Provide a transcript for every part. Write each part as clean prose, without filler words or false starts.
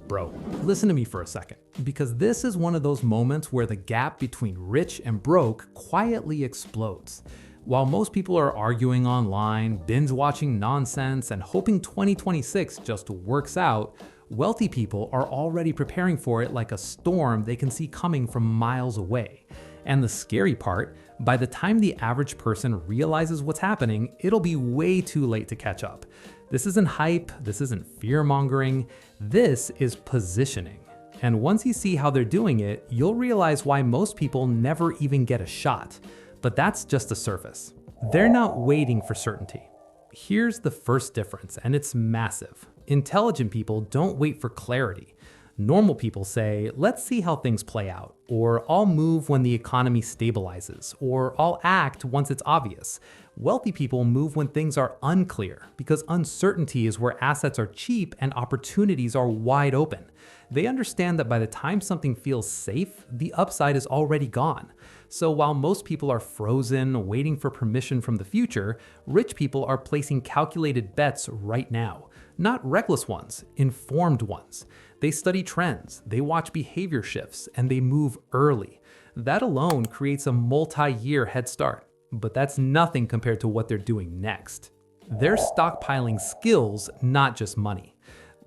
Bro, listen to me for a second, because this is one of those moments where the gap between rich and broke quietly explodes. While most people are arguing online, binge watching nonsense, and hoping 2026 just works out, wealthy people are already preparing for it like a storm they can see coming from miles away. And the scary part, by the time the average person realizes what's happening, it'll be way too late to catch up. This isn't hype, this isn't fear-mongering, this is positioning. And once you see how they're doing it, you'll realize why most people never even get a shot. But that's just the surface. They're not waiting for certainty. Here's the first difference, and it's massive. Intelligent people don't wait for clarity. Normal people say, let's see how things play out, or I'll move when the economy stabilizes, or I'll act once it's obvious. Wealthy people move when things are unclear, because uncertainty is where assets are cheap and opportunities are wide open. They understand that by the time something feels safe, the upside is already gone. So while most people are frozen, waiting for permission from the future, rich people are placing calculated bets right now. Not reckless ones, informed ones. They study trends, they watch behavior shifts, and they move early. That alone creates a multi-year head start. But that's nothing compared to what they're doing next. They're stockpiling skills, not just money.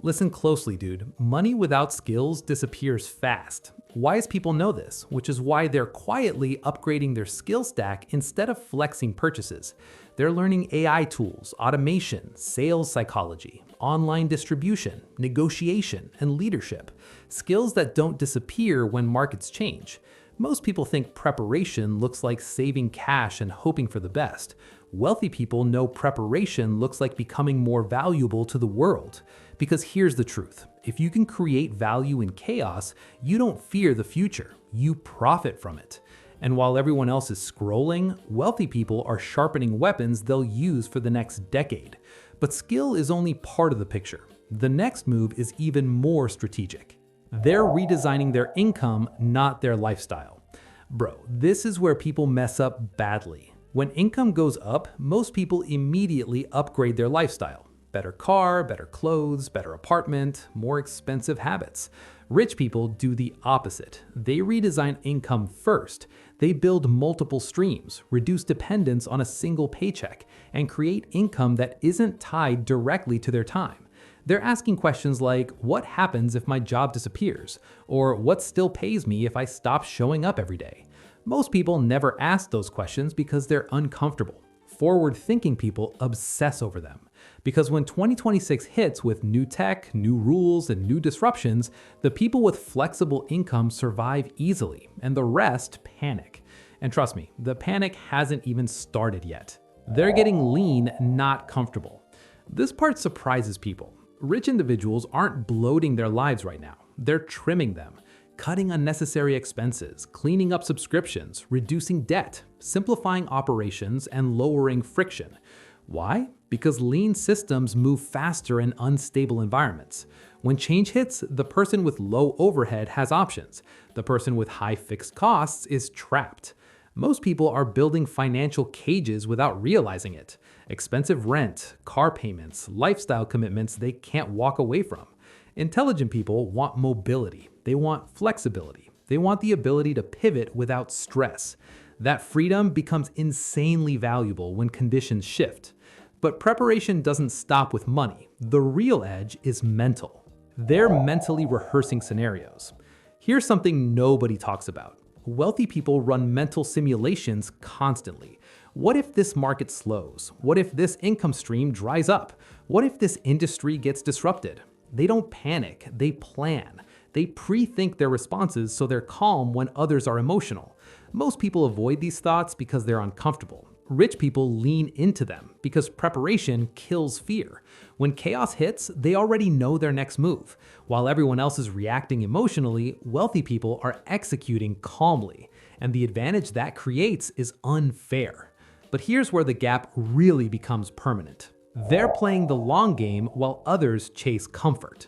Listen closely, dude. Money without skills disappears fast. Wise people know this, which is why they're quietly upgrading their skill stack instead of flexing purchases. They're learning AI tools, automation, sales psychology, online distribution, negotiation, and leadership. Skills that don't disappear when markets change. Most people think preparation looks like saving cash and hoping for the best. Wealthy people know preparation looks like becoming more valuable to the world. Because here's the truth. If you can create value in chaos, you don't fear the future. You profit from it. And while everyone else is scrolling, wealthy people are sharpening weapons they'll use for the next decade. But skill is only part of the picture. The next move is even more strategic. They're redesigning their income, not their lifestyle. Bro, this is where people mess up badly. When income goes up, most people immediately upgrade their lifestyle. Better car, better clothes, better apartment, more expensive habits. Rich people do the opposite. They redesign income first. They build multiple streams, reduce dependence on a single paycheck, and create income that isn't tied directly to their time. They're asking questions like, what happens if my job disappears? Or what still pays me if I stop showing up every day? Most people never ask those questions because they're uncomfortable. Forward-thinking people obsess over them. Because when 2026 hits with new tech, new rules, and new disruptions, the people with flexible income survive easily, and the rest panic. And trust me, the panic hasn't even started yet. They're getting lean, not comfortable. This part surprises people. Rich individuals aren't bloating their lives right now. They're trimming them, cutting unnecessary expenses, cleaning up subscriptions, reducing debt, simplifying operations, and lowering friction. Why? Because lean systems move faster in unstable environments. When change hits, the person with low overhead has options. The person with high fixed costs is trapped. Most people are building financial cages without realizing it. Expensive rent, car payments, lifestyle commitments they can't walk away from. Intelligent people want mobility. They want flexibility. They want the ability to pivot without stress. That freedom becomes insanely valuable when conditions shift. But preparation doesn't stop with money. The real edge is mental. They're mentally rehearsing scenarios. Here's something nobody talks about. Wealthy people run mental simulations constantly. What if this market slows? What if this income stream dries up? What if this industry gets disrupted? They don't panic, they plan. They pre-think their responses so they're calm when others are emotional. Most people avoid these thoughts because they're uncomfortable. Rich people lean into them because preparation kills fear. When chaos hits, they already know their next move. While everyone else is reacting emotionally, wealthy people are executing calmly. And the advantage that creates is unfair. But here's where the gap really becomes permanent. They're playing the long game while others chase comfort.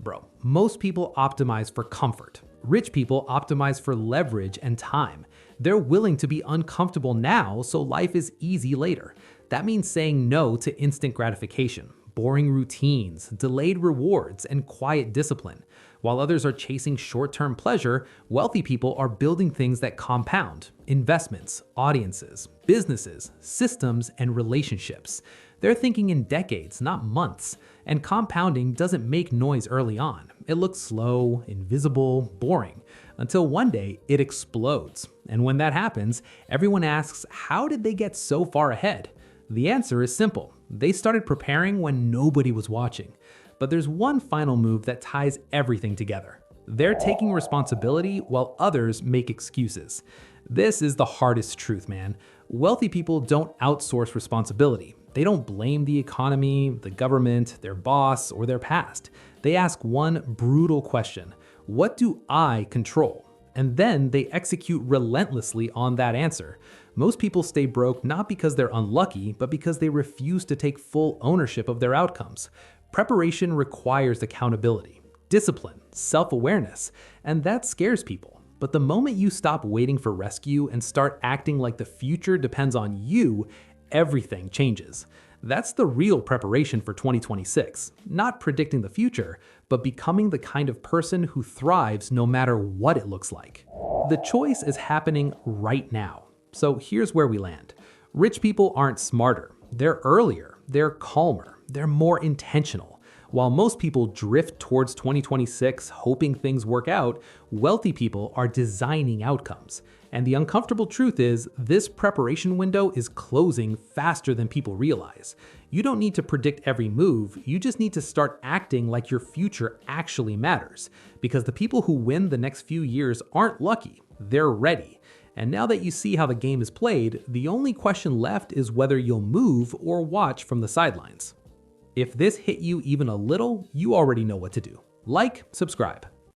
Bro, most people optimize for comfort. Rich people optimize for leverage and time. They're willing to be uncomfortable now so life is easy later. That means saying no to instant gratification, boring routines, delayed rewards, and quiet discipline. While others are chasing short-term pleasure, wealthy people are building things that compound: investments, audiences, businesses, systems, and relationships. They're thinking in decades, not months. And compounding doesn't make noise early on. It looks slow, invisible, boring, until one day it explodes. And when that happens, everyone asks, how did they get so far ahead? The answer is simple. They started preparing when nobody was watching. But there's one final move that ties everything together. They're taking responsibility while others make excuses. This is the hardest truth, man. Wealthy people don't outsource responsibility. They don't blame the economy, the government, their boss, or their past. They ask one brutal question: what do I control? And then they execute relentlessly on that answer. Most people stay broke not because they're unlucky, but because they refuse to take full ownership of their outcomes. Preparation requires accountability, discipline, self-awareness, and that scares people. But the moment you stop waiting for rescue and start acting like the future depends on you, everything changes. That's the real preparation for 2026. Not predicting the future, but becoming the kind of person who thrives no matter what it looks like. The choice is happening right now. So here's where we land. Rich people aren't smarter. They're earlier. They're calmer. They're more intentional. While most people drift towards 2026 hoping things work out, wealthy people are designing outcomes. And the uncomfortable truth is, this preparation window is closing faster than people realize. You don't need to predict every move, you just need to start acting like your future actually matters. Because the people who win the next few years aren't lucky, they're ready. And now that you see how the game is played, the only question left is whether you'll move or watch from the sidelines. If this hit you even a little, you already know what to do. Like, subscribe.